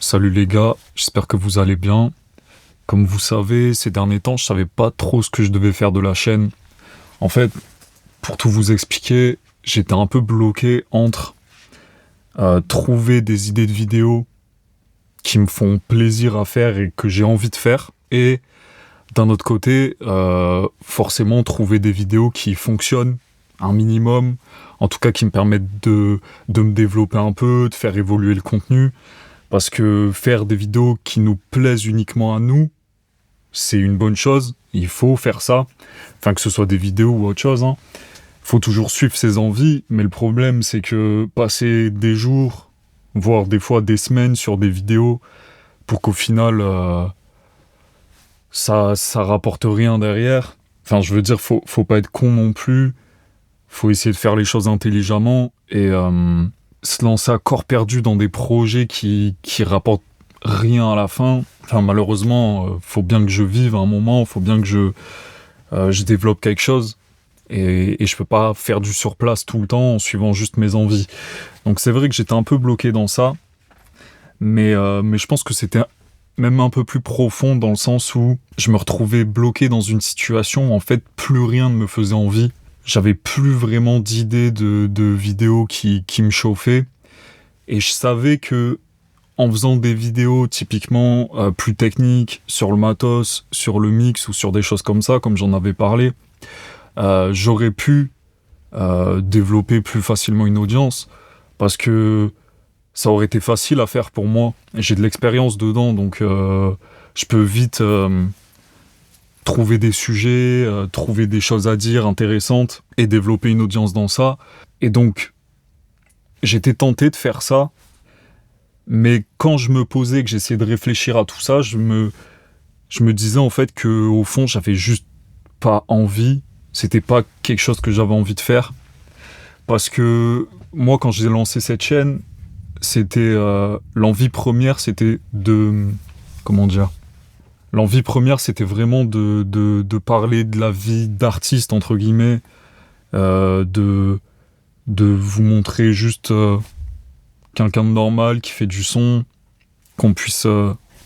Salut les gars, j'espère que vous allez bien. Comme vous savez, ces derniers temps, je savais pas trop ce que je devais faire de la chaîne. En fait, pour tout vous expliquer, j'étais un peu bloqué entre trouver des idées de vidéos qui me font plaisir à faire et que j'ai envie de faire, et d'un autre côté, forcément trouver des vidéos qui fonctionnent un minimum, en tout cas qui me permettent de me développer un peu, de faire évoluer le contenu. Parce que faire des vidéos qui nous plaisent uniquement à nous, c'est une bonne chose. Il faut faire ça. Enfin, que ce soit des vidéos ou autre chose, hein. Faut toujours suivre ses envies. Mais le problème, c'est que passer des jours, voire des fois des semaines sur des vidéos, pour qu'au final, ça rapporte rien derrière. Enfin, je veux dire, faut pas être con non plus. Faut essayer de faire les choses intelligemment. Et se lancer à corps perdu dans des projets qui rapportent rien à la fin. Enfin, malheureusement, faut bien que je vive à un moment, faut bien que je développe quelque chose. Et je peux pas faire du surplace tout le temps en suivant juste mes envies. Donc c'est vrai que j'étais un peu bloqué dans ça. Mais je pense que c'était même un peu plus profond dans le sens où je me retrouvais bloqué dans une situation où en fait plus rien ne me faisait envie. J'avais plus vraiment d'idées de vidéos qui me chauffaient. Et je savais que en faisant des vidéos typiquement plus techniques sur le matos, sur le mix ou sur des choses comme ça, comme j'en avais parlé, j'aurais pu développer plus facilement une audience parce que ça aurait été facile à faire pour moi. J'ai de l'expérience dedans, donc je peux vite trouver des sujets, trouver des choses à dire intéressantes et développer une audience dans ça. Et donc, j'étais tenté de faire ça, mais quand je me posais, que j'essayais de réfléchir à tout ça, je me disais en fait que au fond, j'avais juste pas envie. C'était pas quelque chose que j'avais envie de faire. Parce que moi, quand j'ai lancé cette chaîne, c'était l'envie première, c'était de... Comment dire ? L'envie première, c'était vraiment de parler de la vie d'artiste, entre guillemets, de vous montrer juste quelqu'un de normal qui fait du son, qu'on puisse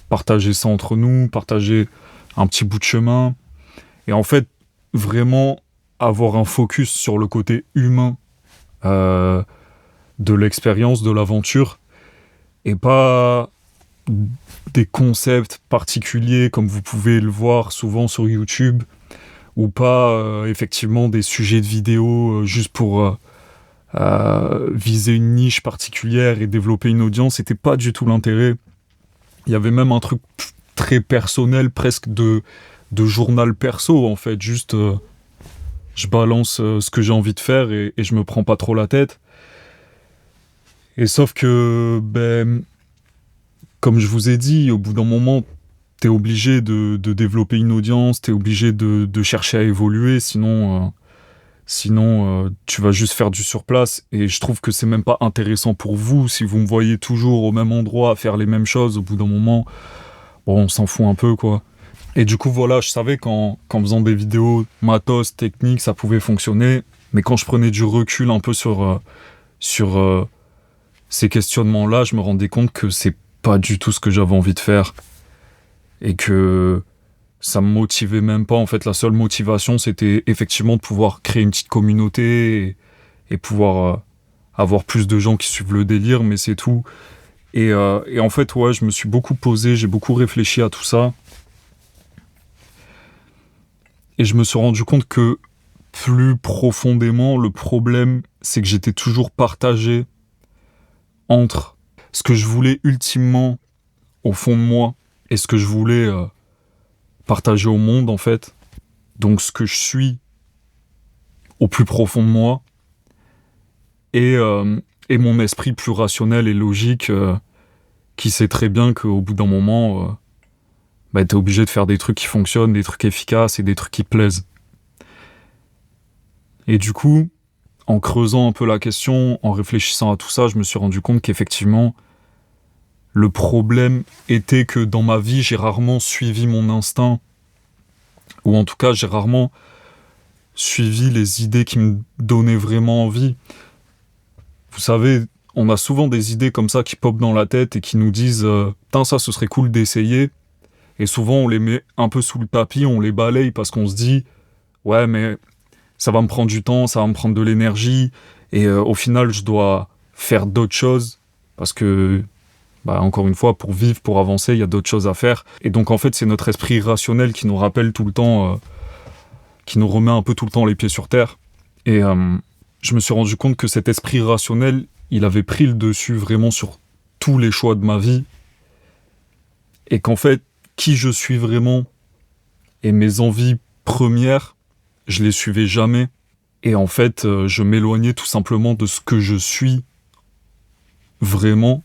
partager ça entre nous, partager un petit bout de chemin. Et en fait, vraiment avoir un focus sur le côté humain de l'expérience, de l'aventure, et pas des concepts particuliers comme vous pouvez le voir souvent sur YouTube, ou pas effectivement des sujets de vidéo juste pour viser une niche particulière et développer une audience. C'était pas du tout l'intérêt. Il y avait même un truc très personnel, presque de journal perso en fait, juste je balance ce que j'ai envie de faire et je me prends pas trop la tête. Et sauf que comme je vous ai dit, au bout d'un moment, t'es obligé de développer une audience, t'es obligé de chercher à évoluer, sinon tu vas juste faire du surplace. Et je trouve que c'est même pas intéressant pour vous, si vous me voyez toujours au même endroit, à faire les mêmes choses, au bout d'un moment, bon, on s'en fout un peu, quoi. Et du coup, voilà, je savais qu'en faisant des vidéos matos, techniques, ça pouvait fonctionner, mais quand je prenais du recul un peu sur ces questionnements-là, je me rendais compte que c'est pas du tout ce que j'avais envie de faire. Et que ça me motivait même pas. En fait, la seule motivation, c'était effectivement de pouvoir créer une petite communauté et pouvoir avoir plus de gens qui suivent le délire, mais c'est tout. Et en fait, ouais, je me suis beaucoup posé, j'ai beaucoup réfléchi à tout ça. Et je me suis rendu compte que plus profondément, le problème, c'est que j'étais toujours partagé entre ce que je voulais ultimement au fond de moi et ce que je voulais partager au monde, en fait. Donc ce que je suis au plus profond de moi et mon esprit plus rationnel et logique qui sait très bien qu'au bout d'un moment, t'es obligé de faire des trucs qui fonctionnent, des trucs efficaces et des trucs qui plaisent. Et du coup, en creusant un peu la question, en réfléchissant à tout ça, je me suis rendu compte qu'effectivement, le problème était que dans ma vie, j'ai rarement suivi mon instinct, ou en tout cas, j'ai rarement suivi les idées qui me donnaient vraiment envie. Vous savez, on a souvent des idées comme ça qui popent dans la tête et qui nous disent putain, ça, ce serait cool d'essayer. Et souvent, on les met un peu sous le tapis, on les balaye parce qu'on se dit ouais, mais ça va me prendre du temps, ça va me prendre de l'énergie. Et au final, je dois faire d'autres choses parce que, encore une fois, pour vivre, pour avancer, il y a d'autres choses à faire. Et donc, en fait, c'est notre esprit rationnel qui nous rappelle tout le temps, qui nous remet un peu tout le temps les pieds sur terre. Et je me suis rendu compte que cet esprit rationnel, il avait pris le dessus vraiment sur tous les choix de ma vie. Et qu'en fait, qui je suis vraiment et mes envies premières, je les suivais jamais. Et en fait, je m'éloignais tout simplement de ce que je suis vraiment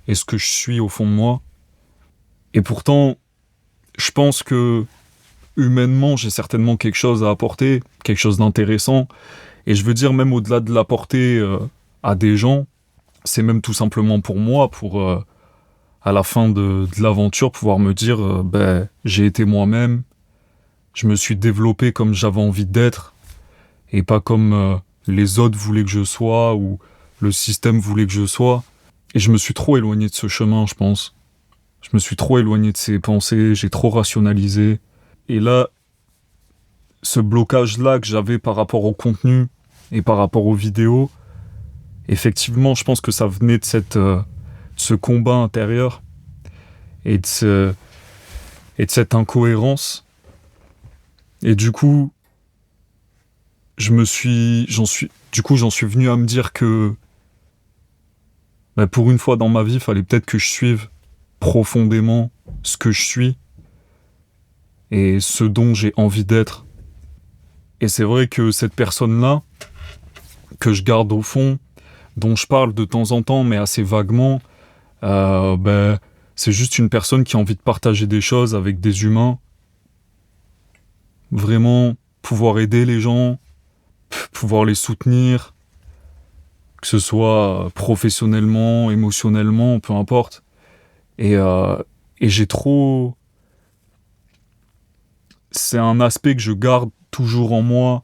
et ce que je suis au fond de moi. Et pourtant, je pense que humainement, j'ai certainement quelque chose à apporter, quelque chose d'intéressant. Et je veux dire, même au-delà de l'apporter à des gens, c'est même tout simplement pour moi, pour à la fin de l'aventure, pouvoir me dire j'ai été moi-même, je me suis développé comme j'avais envie d'être, et pas comme les autres voulaient que je sois, ou le système voulait que je sois. Et je me suis trop éloigné de ce chemin, je pense. Je me suis trop éloigné de ces pensées, j'ai trop rationalisé. Et là, ce blocage-là que j'avais par rapport au contenu et par rapport aux vidéos, effectivement, je pense que ça venait de ce combat intérieur et de cette incohérence. Et du coup, j'en suis venu à me dire que pour une fois dans ma vie, il fallait peut-être que je suive profondément ce que je suis et ce dont j'ai envie d'être. Et c'est vrai que cette personne-là, que je garde au fond, dont je parle de temps en temps, mais assez vaguement, c'est juste une personne qui a envie de partager des choses avec des humains. Vraiment pouvoir aider les gens, pouvoir les soutenir, que ce soit professionnellement, émotionnellement, peu importe. Et j'ai trop... C'est un aspect que je garde toujours en moi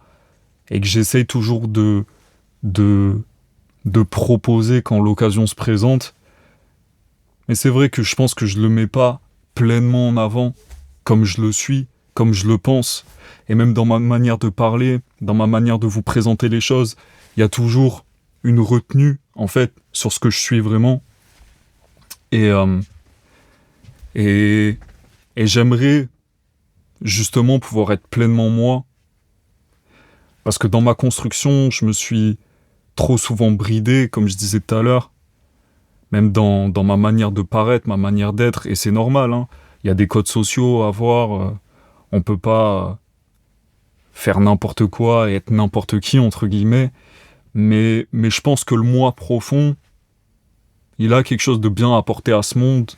et que j'essaye toujours de proposer quand l'occasion se présente. Mais c'est vrai que je pense que je le mets pas pleinement en avant, comme je le suis, comme je le pense. Et même dans ma manière de parler, dans ma manière de vous présenter les choses, il y a toujours une retenue, en fait, sur ce que je suis vraiment. Et j'aimerais justement pouvoir être pleinement moi. Parce que dans ma construction, je me suis trop souvent bridé, comme je disais tout à l'heure. Même dans ma manière de paraître, ma manière d'être. Et c'est normal, hein. Il y a des codes sociaux à avoir. On peut pas faire n'importe quoi et être n'importe qui, entre guillemets. Mais je pense que le moi profond, il a quelque chose de bien à apporter à ce monde.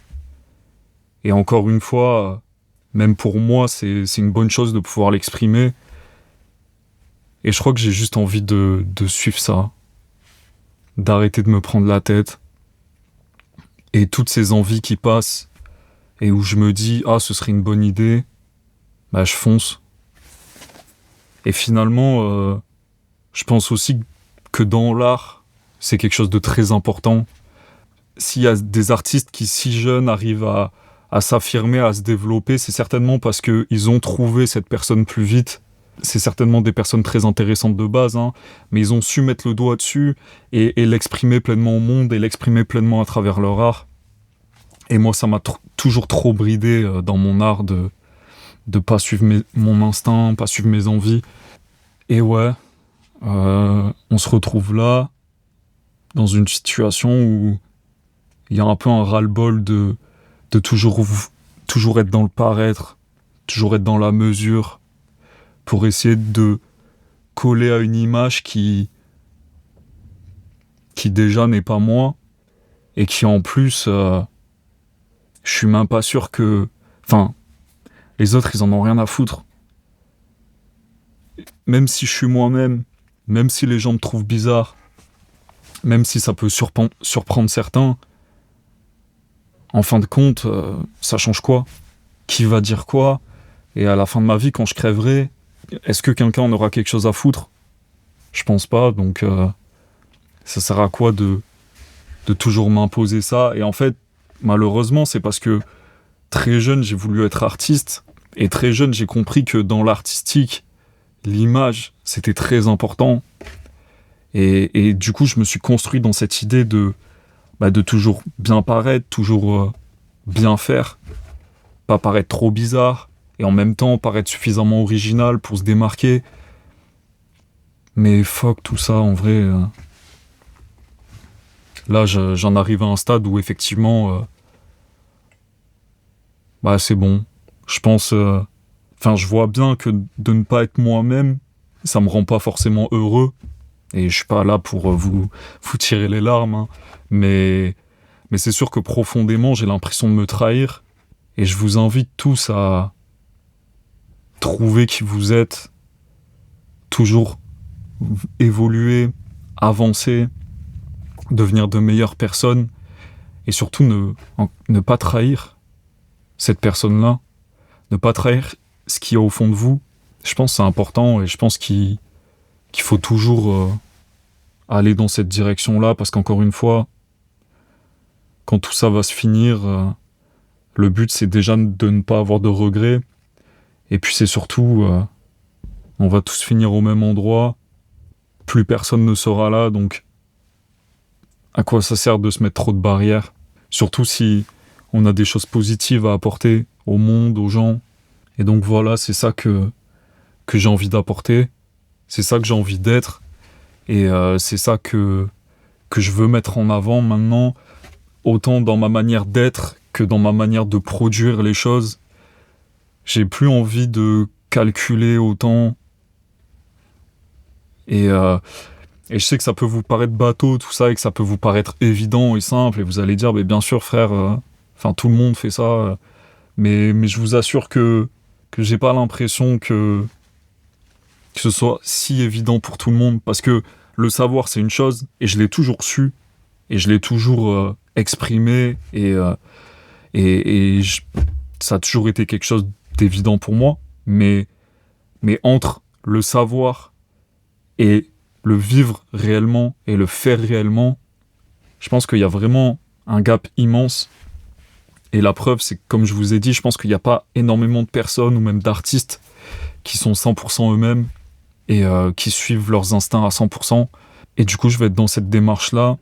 Et encore une fois, même pour moi, c'est une bonne chose de pouvoir l'exprimer. Et je crois que j'ai juste envie de suivre ça. D'arrêter de me prendre la tête. Et toutes ces envies qui passent, et où je me dis, ce serait une bonne idée, je fonce. Et finalement, je pense aussi que dans l'art, c'est quelque chose de très important. S'il y a des artistes qui, si jeunes, arrivent à s'affirmer, à se développer, c'est certainement parce qu'ils ont trouvé cette personne plus vite. C'est certainement des personnes très intéressantes de base, hein, mais ils ont su mettre le doigt dessus et l'exprimer pleinement au monde et l'exprimer pleinement à travers leur art. Et moi, ça m'a toujours trop bridé dans mon art de pas suivre mon instinct, pas suivre mes envies. Et ouais, on se retrouve là, dans une situation où il y a un peu un ras-le-bol de toujours être dans le paraître, toujours être dans la mesure, pour essayer de coller à une image qui déjà n'est pas moi, et qui en plus, je suis même pas sûr que... Enfin, les autres, ils en ont rien à foutre. Même si je suis moi-même, même si les gens me trouvent bizarre, même si ça peut surprendre certains, en fin de compte, ça change quoi ? Qui va dire quoi ? Et à la fin de ma vie, quand je crèverai, est-ce que quelqu'un en aura quelque chose à foutre ? Je pense pas, donc ça sert à quoi de de toujours m'imposer ça. Et en fait, malheureusement, c'est parce que très jeune, j'ai voulu être artiste. Et très jeune, j'ai compris que dans l'artistique, l'image, c'était très important. Et du coup, je me suis construit dans cette idée de toujours bien paraître, toujours bien faire, pas paraître trop bizarre, et en même temps paraître suffisamment original pour se démarquer. Mais fuck tout ça, en vrai. Là, j'en arrive à un stade où effectivement, c'est bon. Je pense, je vois bien que de ne pas être moi-même, ça me rend pas forcément heureux. Et je suis pas là pour vous tirer les larmes, hein. Mais c'est sûr que profondément, j'ai l'impression de me trahir. Et je vous invite tous à trouver qui vous êtes, toujours évoluer, avancer, devenir de meilleures personnes, et surtout ne pas trahir cette personne-là, ne pas trahir ce qu'il y a au fond de vous. Je pense que c'est important, et je pense qu'il faut toujours aller dans cette direction-là, parce qu'encore une fois, quand tout ça va se finir, le but c'est déjà de ne pas avoir de regrets, et puis c'est surtout, on va tous finir au même endroit, plus personne ne sera là, donc à quoi ça sert de se mettre trop de barrières? Surtout si on a des choses positives à apporter au monde, aux gens. Et donc voilà, c'est ça que j'ai envie d'apporter, c'est ça que j'ai envie d'être, et c'est ça que je veux mettre en avant maintenant, autant dans ma manière d'être que dans ma manière de produire les choses. J'ai plus envie de calculer autant. Et je sais que ça peut vous paraître bateau, tout ça, et que ça peut vous paraître évident et simple, et vous allez dire, mais bien sûr, frère, tout le monde fait ça. Mais je vous assure que j'ai pas l'impression que ce soit si évident pour tout le monde, parce que le savoir, c'est une chose, et je l'ai toujours su, et je l'ai toujours exprimé, ça a toujours été quelque chose d'évident pour moi, mais entre le savoir et le vivre réellement et le faire réellement, je pense qu'il y a vraiment un gap immense. Et la preuve, c'est que, comme je vous ai dit, je pense qu'il n'y a pas énormément de personnes ou même d'artistes qui sont 100% eux-mêmes et qui suivent leurs instincts à 100%. Et du coup, je vais être dans cette démarche-là.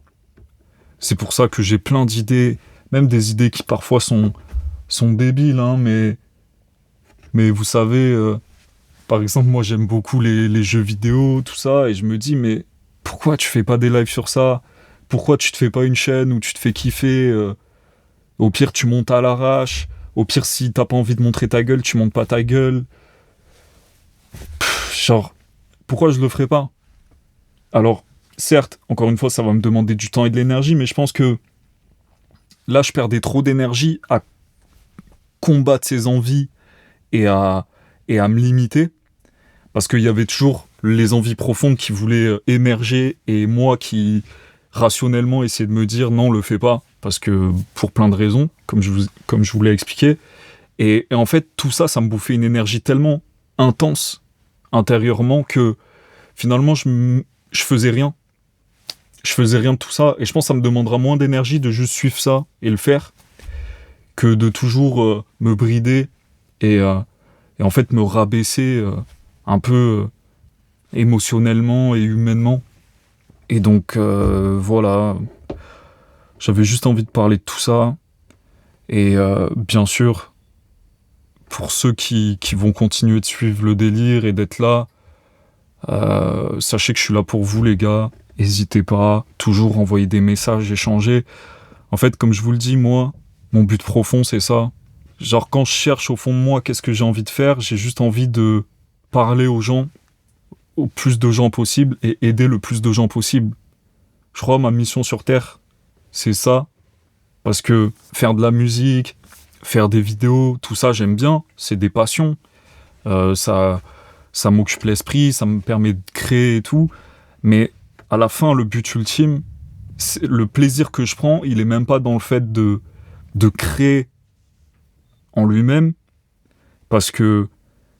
C'est pour ça que j'ai plein d'idées, même des idées qui parfois sont débiles, hein, mais vous savez, par exemple, moi j'aime beaucoup les jeux vidéo, tout ça, et je me dis, mais pourquoi tu fais pas des lives sur ça? Pourquoi tu te fais pas une chaîne où tu te fais kiffer? Au pire, tu montes à l'arrache. Au pire, si t'as pas envie de montrer ta gueule, tu montes pas ta gueule. Pourquoi je le ferais pas? Alors, certes, encore une fois, ça va me demander du temps et de l'énergie, mais je pense que là, je perdais trop d'énergie à combattre ces envies et à me limiter, parce qu'il y avait toujours les envies profondes qui voulaient émerger, et moi qui, rationnellement, essayais de me dire non, le fais pas, parce que pour plein de raisons, comme je vous l'ai expliqué. Et en fait, tout ça, ça me bouffait une énergie tellement intense intérieurement que finalement, je faisais rien. Je faisais rien de tout ça, et je pense que ça me demandera moins d'énergie de juste suivre ça et le faire, que de toujours me brider et en fait me rabaisser un peu émotionnellement et humainement. Et donc voilà, j'avais juste envie de parler de tout ça. Et bien sûr, pour ceux qui vont continuer de suivre le délire et d'être là, sachez que je suis là pour vous, les gars. N'hésitez pas, toujours envoyer des messages, échanger. En fait, comme je vous le dis, moi, mon but profond, c'est ça. Genre, quand je cherche au fond de moi qu'est-ce que j'ai envie de faire, j'ai juste envie de parler aux gens, au plus de gens possible, et aider le plus de gens possible. Je crois que ma mission sur Terre, c'est ça. Parce que faire de la musique, faire des vidéos, tout ça, j'aime bien. C'est des passions. Ça m'occupe l'esprit, ça me permet de créer et tout. Mais à la fin, le but ultime, le plaisir que je prends, il est même pas dans le fait de créer en lui-même. Parce que,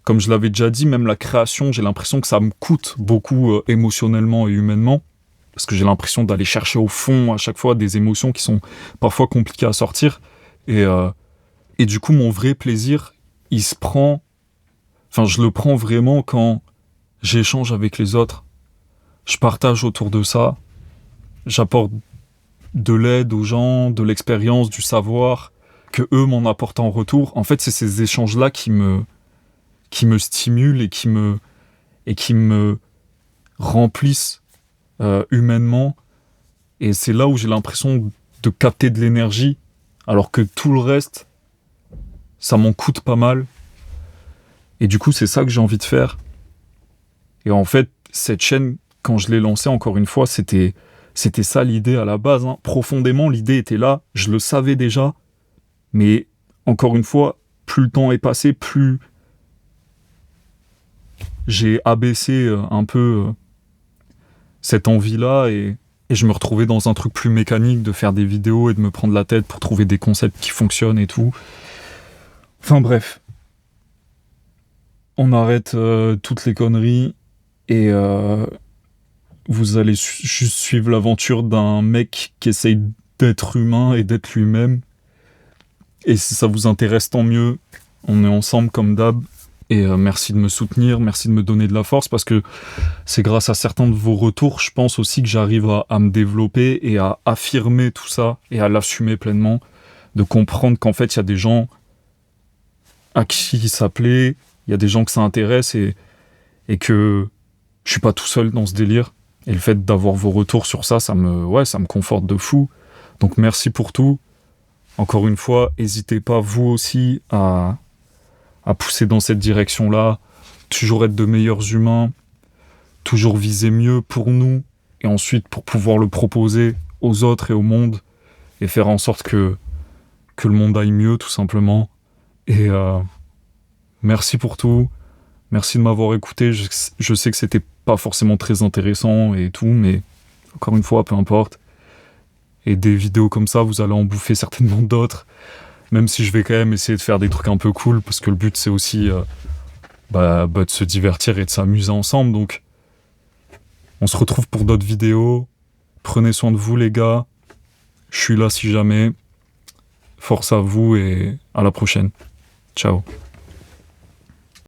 comme je l'avais déjà dit, même la création, j'ai l'impression que ça me coûte beaucoup émotionnellement et humainement. parce que j'ai l'impression d'aller chercher au fond à chaque fois des émotions qui sont parfois compliquées à sortir. Et du coup, mon vrai plaisir, je le prends vraiment quand j'échange avec les autres, je partage autour de ça, j'apporte de l'aide aux gens, de l'expérience, du savoir, que eux m'en apportent en retour. En fait, c'est ces échanges-là qui me stimulent et qui me remplissent humainement. Et c'est là où j'ai l'impression de capter de l'énergie, alors que tout le reste, ça m'en coûte pas mal. Et du coup, c'est ça que j'ai envie de faire. Et en fait, cette chaîne, quand je l'ai lancée, encore une fois, c'était ça l'idée à la base. Profondément, l'idée était là, je le savais déjà. Mais encore une fois, plus le temps est passé, plus j'ai abaissé un peu cette envie-là et je me retrouvais dans un truc plus mécanique de faire des vidéos et de me prendre la tête pour trouver des concepts qui fonctionnent et tout. Enfin bref. On arrête toutes les conneries et vous allez juste suivre l'aventure d'un mec qui essaye d'être humain et d'être lui-même. Et si ça vous intéresse, tant mieux. On est ensemble comme d'hab. Et merci de me soutenir, merci de me donner de la force, parce que c'est grâce à certains de vos retours, je pense aussi que j'arrive à me développer et à affirmer tout ça et à l'assumer pleinement, de comprendre qu'en fait, il y a des gens à qui ça plaît, il y a des gens que ça intéresse et que je suis pas tout seul dans ce délire. Et le fait d'avoir vos retours sur ça, ça me conforte de fou. Donc merci pour tout. Encore une fois, n'hésitez pas vous aussi à pousser dans cette direction-là, toujours être de meilleurs humains, toujours viser mieux pour nous, et ensuite pour pouvoir le proposer aux autres et au monde, et faire en sorte que le monde aille mieux, tout simplement. Et merci pour tout, merci de m'avoir écouté, je sais que c'était pas forcément très intéressant et tout, mais encore une fois, peu importe. Et des vidéos comme ça, vous allez en bouffer certainement d'autres, même si je vais quand même essayer de faire des trucs un peu cool, parce que le but c'est aussi de se divertir et de s'amuser ensemble. Donc on se retrouve pour d'autres vidéos. Prenez soin de vous les gars, je suis là si jamais. Force à vous et à la prochaine. Ciao.